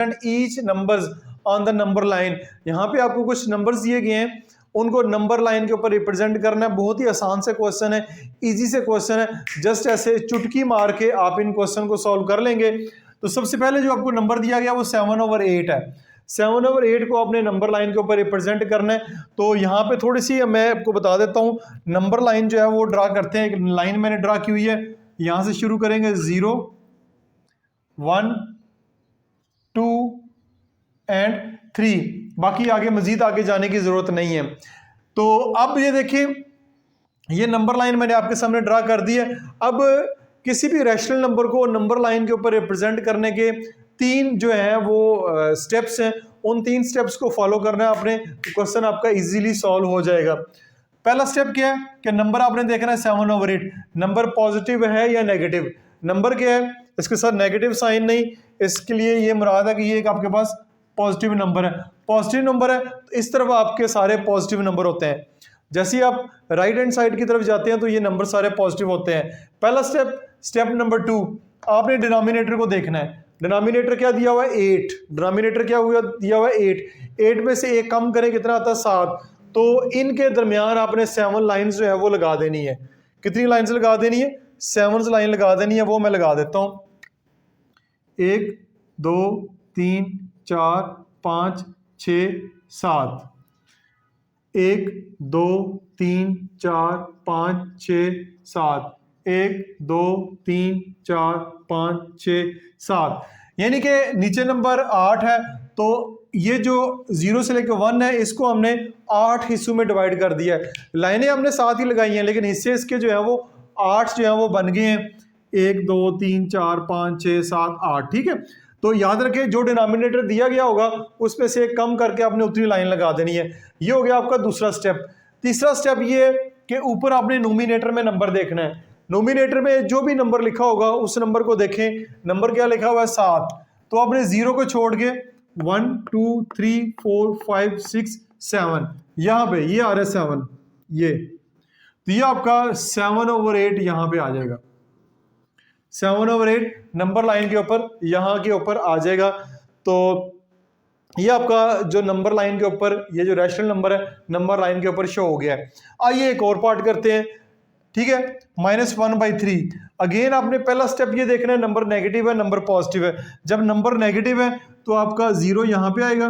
Each numbers on the number line. यहाँ पे आपको कुछ नंबर्स दिए गए हैं, उनको नंबर लाइन के ऊपर रिप्रेजेंट करना है। बहुत ही आसान से क्वेश्चन है, इजी से क्वेश्चन है, जस्ट ऐसे चुटकी मार के आप इन क्वेश्चन को सॉल्व कर लेंगे। तो सबसे पहले जो आपको नंबर दिया गया वो 7/8 है। 7/8 को आपने नंबर लाइन के ऊपर रिप्रेजेंट करना है। तो यहाँ पे थोड़ी सी मैं आपको बता देता हूँ, नंबर लाइन जो है वो ड्रा करते हैं। एक लाइन मैंने ड्रा की हुई है, यहाँ से शुरू करेंगे 0 1 2 एंड 3, बाकी आगे मजीद आगे जाने की जरूरत नहीं है। तो अब ये देखिए, ये नंबर लाइन मैंने आपके सामने ड्रा कर दी है। अब किसी भी रैशनल नंबर को नंबर लाइन के ऊपर रिप्रेजेंट करने के 3 जो है वो स्टेप्स हैं, उन 3 स्टेप्स को फॉलो करना है आपने, क्वेश्चन आपका इजीली सॉल्व हो जाएगा। पहला स्टेप क्या है कि नंबर आपने देखना है 7/8, नंबर पॉजिटिव है या नेगेटिव। नंबर क्या है, इसके साथ नेगेटिव साइन नहीं, इसके लिए ये मुराद है कि ये एक आपके पास पॉजिटिव नंबर है। पॉजिटिव नंबर है तो इस तरफ आपके सारे पॉजिटिव नंबर होते हैं। जैसे ही आप राइट हैंड साइड की तरफ जाते हैं तो ये नंबर सारे पॉजिटिव होते हैं। पहला स्टेप नंबर 2, आपने डिनोमिनेटर को देखना है। डिनोमिनेटर क्या दिया हुआ है 8, डिनोमिनेटर क्या हुआ दिया हुआ है 8 में से 1 कम करें कितना आता है 7। तो इनके दरमियान आपने 7 लाइन्स जो है वो लगा देनी है। कितनी लाइन्स लगा देनी है, 7 लाइन लगा देनी है। वो मैं लगा देता हूं, 1 2 3 4 5 6 7, 1 2 3 4 5 6 7, 1 2 3 4 5 6 7, यानी कि नीचे नंबर 8 है। तो ये जो 0 से लेकर 1 है, इसको हमने 8 हिस्सों में डिवाइड कर दिया है। लाइनें हमने 7 ही लगाई हैं, लेकिन हिस्से इसके जो है वो 8 जो है वो बन गए हैं। 1 2 3 4 5 6 7 8, ठीक है। तो याद रखें, जो डिनोमिनेटर दिया गया होगा उसमें से 1 कम करके आपने उतनी लाइन लगा देनी है। ये हो गया आपका दूसरा स्टेप। तीसरा स्टेप ये है कि ऊपर आपने नोमिनेटर में नंबर देखना है। नोमिनेटर में जो भी नंबर लिखा होगा उस नंबर को देखें। नंबर क्या लिखा हुआ है 7, तो आपने 0 को छोड़ के 1 2 3 4 5 6 7, यहां पे ये आ रहा है 7, ये तो ये आपका 7/8 यहां पे आ जाएगा। 7/8 नंबर लाइन के ऊपर यहां के ऊपर आ जाएगा। तो ये आपका जो नंबर लाइन के ऊपर ये जो रैशनल नंबर है नंबर लाइन के ऊपर शो हो गया है। आइए एक और पार्ट करते हैं, ठीक है। -1/3, अगेन आपने पहला स्टेप ये देखना है, नंबर नेगेटिव है नंबर पॉजिटिव है। जब नंबर नेगेटिव है तो आपका 0 यहां पे आएगा,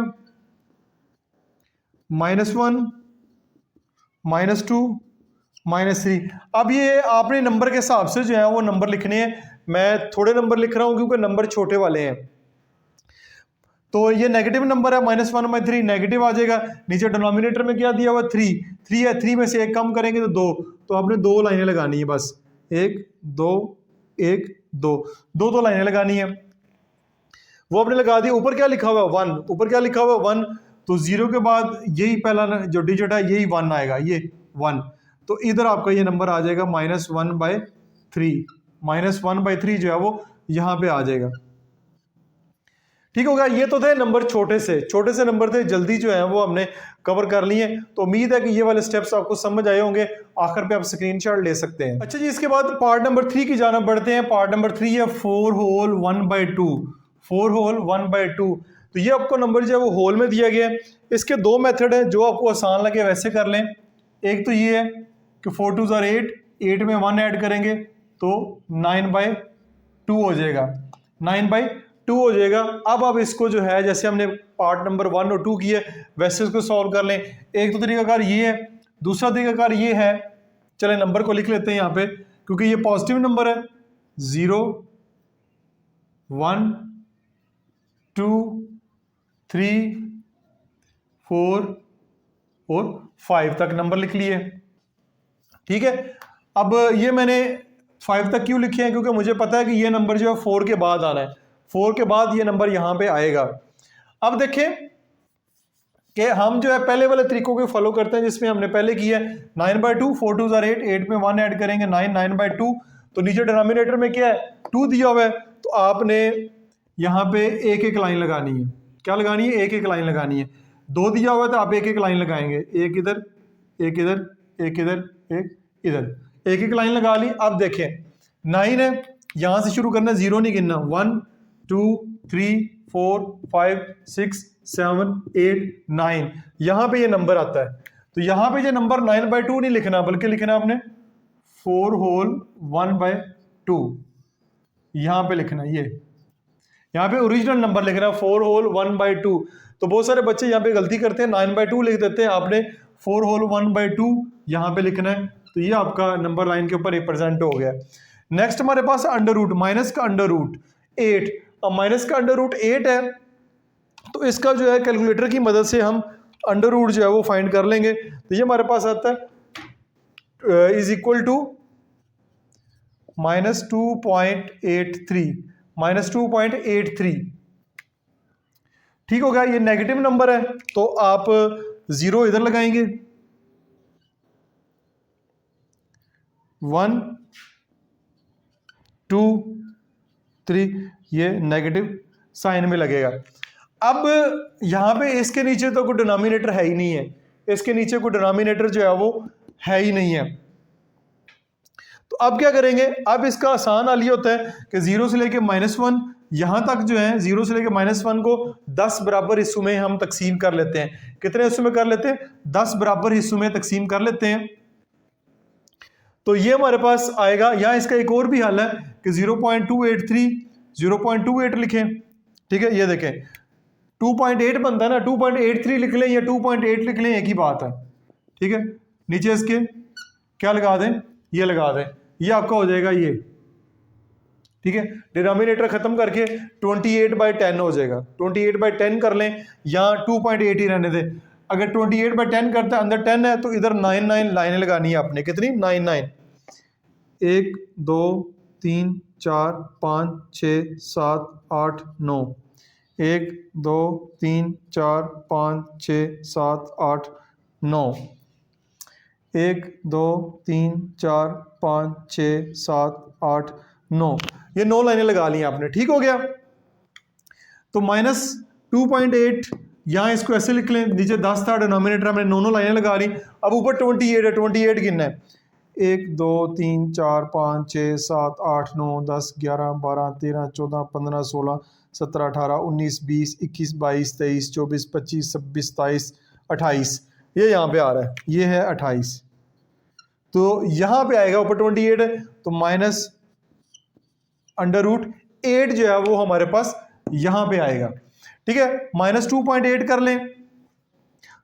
-1 -2 -3। अब ये आपने नंबर के हिसाब से जो है वो नंबर लिखने हैं। मैं थोड़े नंबर लिख रहा हूं क्योंकि नंबर छोटे वाले हैं। तो ये नेगेटिव नंबर है, -1/3 नेगेटिव आ जाएगा। नीचे डिनोमिनेटर में क्या दिया हुआ 3 है, 3 में से 1 कम करेंगे तो 2, तो आपने 2 लाइनें लगानी है बस, 1 2 1 2 2 लाइनें लगानी है। वो आपने लगा दी। ऊपर क्या लिखा हुआ है 1, ऊपर क्या लिखा हुआ है 1, तो 0 के बाद यही पहला जो डिजिट है यही 1 आएगा, ये 1। तो इधर आपका ये नंबर आ जाएगा -1/3। -1/3 जो है वो यहां पे आ जाएगा, ठीक होगा। ये तो थे नंबर छोटे से नंबर थे, जल्दी जो है वो हमने कवर कर लिए। तो उम्मीद है कि ये वाले स्टेप्स आपको समझ आए होंगे। आखिर पे आप स्क्रीनशॉट ले सकते हैं। अच्छा जी, इसके बाद पार्ट नंबर 3 की जाना बढ़ते हैं। पार्ट नंबर 3 है 4 होल 1/2। 4 होल 1/2, तो ये आपको नंबर जो है वो होल में दिया गया है। इसके 2 मेथड हैं, जो आपको आसान लगे वैसे कर लें। एक तो ये है कि 4 2 are 8, 8 में 1 ऐड करेंगे तो 9/2 हो जाएगा, 9/2 हो जाएगा। अब इसको जो है जैसे हमने पार्ट नंबर 1 और 2 किए वैसे इसको सॉल्व कर लें। एक तो तरीकाकार ये है, दूसरा तरीकाकार ये है। चले नंबर को लिख लेते हैं यहाँ पे, क्योंकि ये पॉजिटिव नंबर है। 0 1 2 3 4 और 5 तक नंबर लिख लिए, ठीक है। अब ये मैंने 5 तक क्यों लिखे हैं, क्योंकि मुझे पता है कि ये नंबर जो है 4 के बाद आना है, 4 के बाद ये नंबर यहां पे आएगा। अब देखें कि हम जो है पहले वाले तरीकों को फॉलो करते हैं जिसमें हमने पहले किया है 9/2, 4 2 are 8, 8 में 1 ऐड करेंगे 9/2। तो नीचे डिनोमिनेटर में क्या है 2 दिया हुआ है, तो आपने यहाँ पे एक एक लाइन लगानी है। क्या लगानी है, एक एक लाइन लगानी है। 2 दिया हुआ है तो आप एक एक लाइन लगाएंगे, एक इधर एक इधर एक इधर एक इधर, एक एक लाइन लगा ली। अब देखें 9 है, यहां से शुरू करना, 0 नहीं गिनना, 1 2 3 4 5 6 7 8 9, यहां पे ये नंबर आता है। तो यहां पे ये नंबर 9/2 नहीं लिखना, बल्कि लिखना आपने 4 होल 1/2, यहां पे लिखना, ये यहाँ पे ओरिजिनल नंबर लिखना 4 होल 1/2। तो बहुत सारे बच्चे यहाँ पे गलती करते हैं, 9/2 लिख देते हैं, आपने 4 होल 1/2 यहाँ पे लिखना है। तो ये आपका नंबर लाइन के ऊपर रिप्रेजेंट हो गया। नेक्स्ट हमारे पास अंडर रूट, माइनस का अंडर रूट 8। अब माइनस का अंडर रूट 8 है, तो इसका जो है कैलकुलेटर की मदद से हम अंडर रूट जो है वो फाइंड कर लेंगे। तो ये हमारे पास आता है इज इक्वल टू -2.83, -2.83। ठीक हो गया, ये नेगेटिव नंबर है तो आप 0 इधर लगाएंगे, 1 2 3, ये नेगेटिव साइन में लगेगा। अब यहां पे इसके नीचे तो कोई डिनोमिनेटर है ही नहीं है, इसके नीचे कोई डिनोमिनेटर जो है वो है ही नहीं है। तो अब क्या करेंगे, अब इसका आसान हाल ये होता है कि 0 से लेके -1 यहां तक जो है, 0 से लेके -1 को 10 बराबर हिस्सों में हम तकसीम कर लेते हैं। कितने हिस्सों में कर लेते हैं? 10 बराबर हिस्सों में तकसीम कर लेते हैं। तो ये हमारे पास आएगा। यहाँ इसका एक और भी हल है कि 0.283 0.28 लिखें। ठीक है, ये देखें 2.8 बनता है ना, 2.83 लिख लें या 2.8 लिख लें, एक ही बात है। ठीक है, नीचे इसके क्या लगा दें, ये लगा दें, ये आपका हो जाएगा ये। ठीक है, डिनोमिनेटर खत्म करके 28/10 हो जाएगा। 28/10 कर लें, यहाँ 2.8 ही रहने दें। अगर 28/10 करते हैं, अंदर 10 है तो इधर 9 लाइनें लगानी है आपने। कितनी? 9 1 2 3 4 5 6 7 8 9, 1 2 3 4 5 6 7 8 9, 1 2 3 4 5 6 7 8 9, ये 9 लाइनें लगा ली आपने। ठीक हो गया। तो -2.8 यहाँ इसको ऐसे लिख लें, नीचे 10 था, डिनोमिनेटर हमने 9 लाइनें लगा ली। अब ऊपर 28 है, 28 गिनना है। 1 2 3 4 5 6 7 8 9 10 11 12 13 14 15 16 17 18 19 20 21 22 23 24 25 26 27 28, ये यहाँ पे आ रहा है, ये है 28। तो यहाँ पे आएगा, ऊपर 28 है तो माइनस अंडर रूट 8 जो है वो हमारे पास यहाँ पे आएगा। ठीक है, -2.8 कर लें।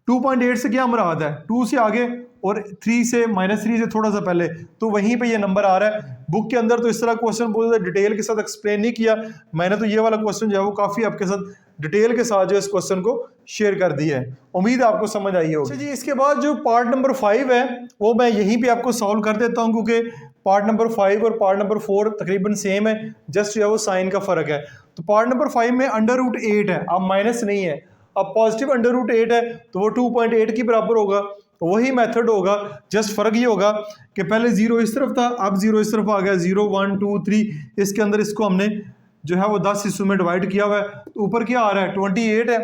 2.8 से क्या मुराद है? 2 से आगे और 3 से -3 से थोड़ा सा पहले, तो वहीं पे ये नंबर आ रहा है। बुक के अंदर तो इस तरह क्वेश्चन बहुत ज़्यादा डिटेल के साथ एक्सप्लेन नहीं किया मैंने, तो ये वाला क्वेश्चन जो है वो काफ़ी आपके साथ डिटेल के साथ जो इस क्वेश्चन को शेयर कर दिया है। उम्मीद है आपको समझ आई होगी। जी, इसके बाद जो पार्ट नंबर 5 है वो मैं यहीं पे आपको सॉल्व कर देता हूँ, क्योंकि पार्ट नंबर 5 और पार्ट नंबर 4 तकरीबन सेम है, जस्ट जो है वो साइन का फ़र्क है। तो पार्ट नंबर 5 में अंडर रूट 8 है, अब माइनस नहीं है। अब पॉजिटिव अंडर रूट 8 है तो वो 2.8 के बराबर होगा, तो वही मेथड होगा, जस्ट फ़र्क ये होगा कि पहले 0 इस तरफ था, अब 0 इस तरफ आ गया। 0 1 2 3, इसके अंदर इसको हमने जो है वो 10 हिस्सों में डिवाइड किया हुआ है। तो ऊपर क्या आ रहा है? 28 है।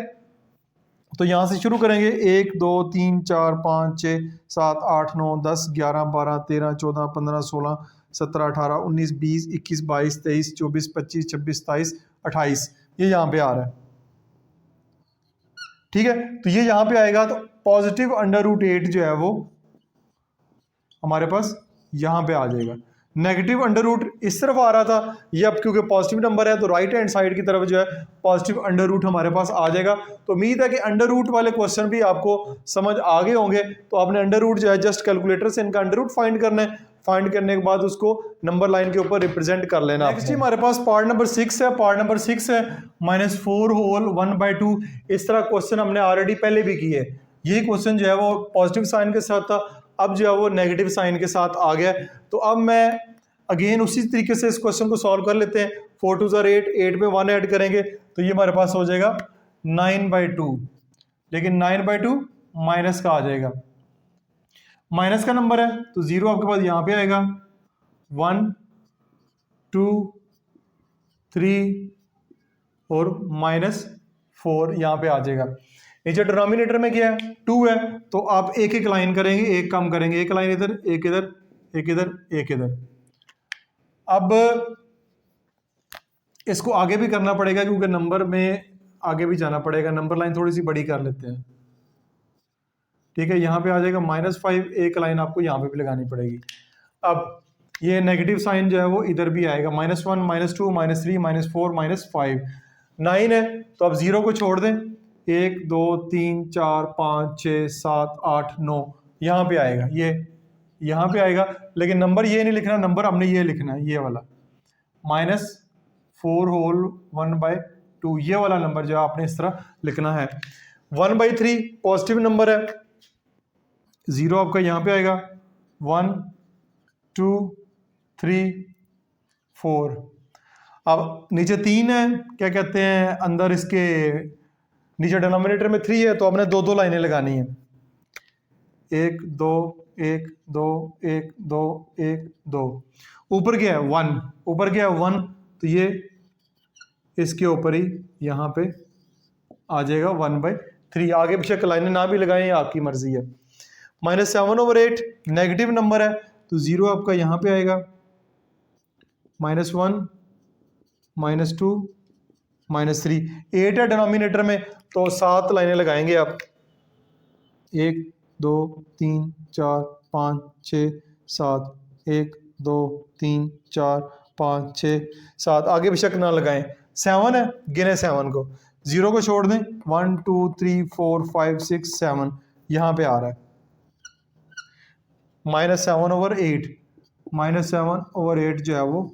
तो यहाँ से शुरू करेंगे, 1 2 3 4 5 6 7 8 9 10 11 12 13 14 15 16 17 18 19 20 21 22 23 24 25 26 27 28, ये यहाँ पे आ रहा है। ठीक है, तो ये यहाँ पे आएगा। तो पॉजिटिव अंडर रूट 8 जो है वो हमारे पास यहाँ पे आ जाएगा। नेगेटिव अंडर रूट इस तरफ आ रहा था, ये अब क्योंकि पॉजिटिव नंबर है तो राइट हैंड साइड की तरफ जो है पॉजिटिव अंडर रूट हमारे पास आ जाएगा। तो उम्मीद है कि अंडर रूट वाले क्वेश्चन भी आपको समझ आ गए होंगे। तो आपने अंडर रूट जो है जस्ट कैलकुलेटर से इनका अंडर रूट फाइंड करना है, फाइंड करने के बाद उसको नंबर लाइन के ऊपर रिप्रेजेंट कर लेना। नेक्स्ट हमारे पास पार्ट नंबर 6 है। पार्ट नंबर 6 है -4 होल 1/2। इस तरह क्वेश्चन हमने ऑलरेडी पहले भी किए। यही क्वेश्चन जो है वो पॉजिटिव साइन के साथ था, अब जो है वो नेगेटिव साइन के साथ आ गया। तो अब मैं अगेन उसी तरीके से इस क्वेश्चन को सॉल्व कर लेते हैं। 4 2 8, 8 में 1 ऐड करेंगे तो ये हमारे पास हो जाएगा 9/2, लेकिन 9/2 माइनस का आ जाएगा, माइनस का नंबर है तो 0 आपके पास यहाँ पे आएगा। 1 2 3 और -4 यहाँ पे आ जाएगा। नीचे डिनोमिनेटर में क्या है? 2 है, तो आप एक एक लाइन करेंगे, एक कम करेंगे, एक लाइन इधर, एक इधर, एक इधर, एक इधर। अब इसको आगे भी करना पड़ेगा क्योंकि नंबर में आगे भी जाना पड़ेगा, नंबर लाइन थोड़ी सी बड़ी कर लेते हैं। ठीक है, यहाँ पे आ जाएगा -5, एक लाइन आपको यहाँ पे भी लगानी पड़ेगी। अब ये नेगेटिव साइन जो है वो इधर भी आएगा, -1, -2, -3, -4, -5, 9 है तो अब 0 को छोड़ दें, 1 2 3 4 5 6 7 8 9 यहाँ पे आएगा, ये यहाँ पे आएगा। लेकिन नंबर ये नहीं लिखना, नंबर हमने ये लिखना है, ये वाला -4 होल 1/2, ये वाला नंबर जो आपने इस तरह लिखना है। 1/3 पॉजिटिव नंबर है, 0 आपका यहाँ पे आएगा, 1 2 3 4। अब नीचे 3 है, क्या कहते हैं, अंदर इसके नीचे डिनोमिनेटर में 3 है तो आपने 2 लाइनें लगानी है, 1 2 1 2 1 2 1 2। ऊपर क्या है 1, ऊपर क्या है 1, तो ये इसके ऊपर ही यहाँ पे आ जाएगा 1/3। आगे बेशक लाइनें ना भी लगाएं, आपकी मर्जी है। -7/8 नेगेटिव नंबर है तो 0 आपका यहाँ पे आएगा, -1 -2 -3। 8 है डिनोमिनेटर में तो 7 लाइनें लगाएंगे आप, 1 2 3 4 5 6 7, 1 2 3 4 5 6 7, आगे बेशक ना लगाएं। 7 है, गिने 7 को, 0 को छोड़ दें, 1 2 3 4 5 6 7 यहाँ पे आ रहा है, -7/8, -7/8 जो है वो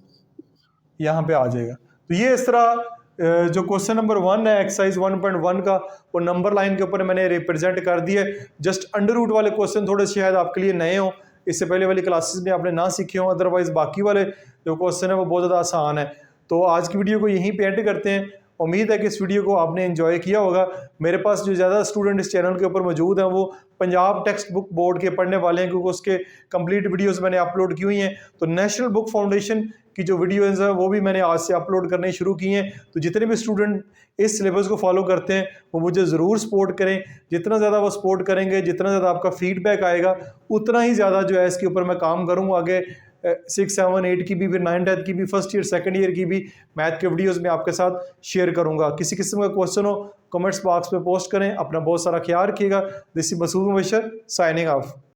यहाँ पे आ जाएगा। तो ये इस तरह जो क्वेश्चन नंबर 1 है एक्सरसाइज 1.1 का, वो नंबर लाइन के ऊपर मैंने रिप्रेजेंट कर दिया है। जस्ट अंडर रूट वाले क्वेश्चन थोड़े शायद आपके लिए नए हों, इससे पहले वाली क्लासेस में आपने ना सीखे हों, अदरवाइज बाकी वाले जो क्वेश्चन है वो बहुत ज़्यादा आसान है। तो आज की वीडियो को यहीं पे एंड करते हैं। उम्मीद है कि इस वीडियो को आपने एंजॉय किया होगा। मेरे पास जो ज़्यादा स्टूडेंट इस चैनल के ऊपर मौजूद हैं वो पंजाब टेक्स्ट बुक बोर्ड के पढ़ने वाले हैं, क्योंकि उसके कंप्लीट वीडियोस मैंने अपलोड की हुई हैं। तो नेशनल बुक फाउंडेशन की जो वीडियोस हैं वो भी मैंने आज से अपलोड करने शुरू की हैं। तो जितने भी स्टूडेंट इस सिलेबस को फॉलो करते हैं वो मुझे ज़रूर सपोर्ट करें। जितना ज़्यादा वो सपोर्ट करेंगे, जितना ज़्यादा आपका फीडबैक आएगा, उतना ही ज़्यादा जो है इसके ऊपर मैं काम करूँगा। आगे 6, 7, 8 की भी, फिर 9, 10 की भी, फर्स्ट ईयर सेकंड ईयर की भी मैथ के वीडियोस में आपके साथ शेयर करूंगा। किसी किस्म का क्वेश्चन हो कमेंट्स बॉक्स में पोस्ट करें। अपना बहुत सारा ख्याल रखिएगा। This is Masood Mubashar signing of.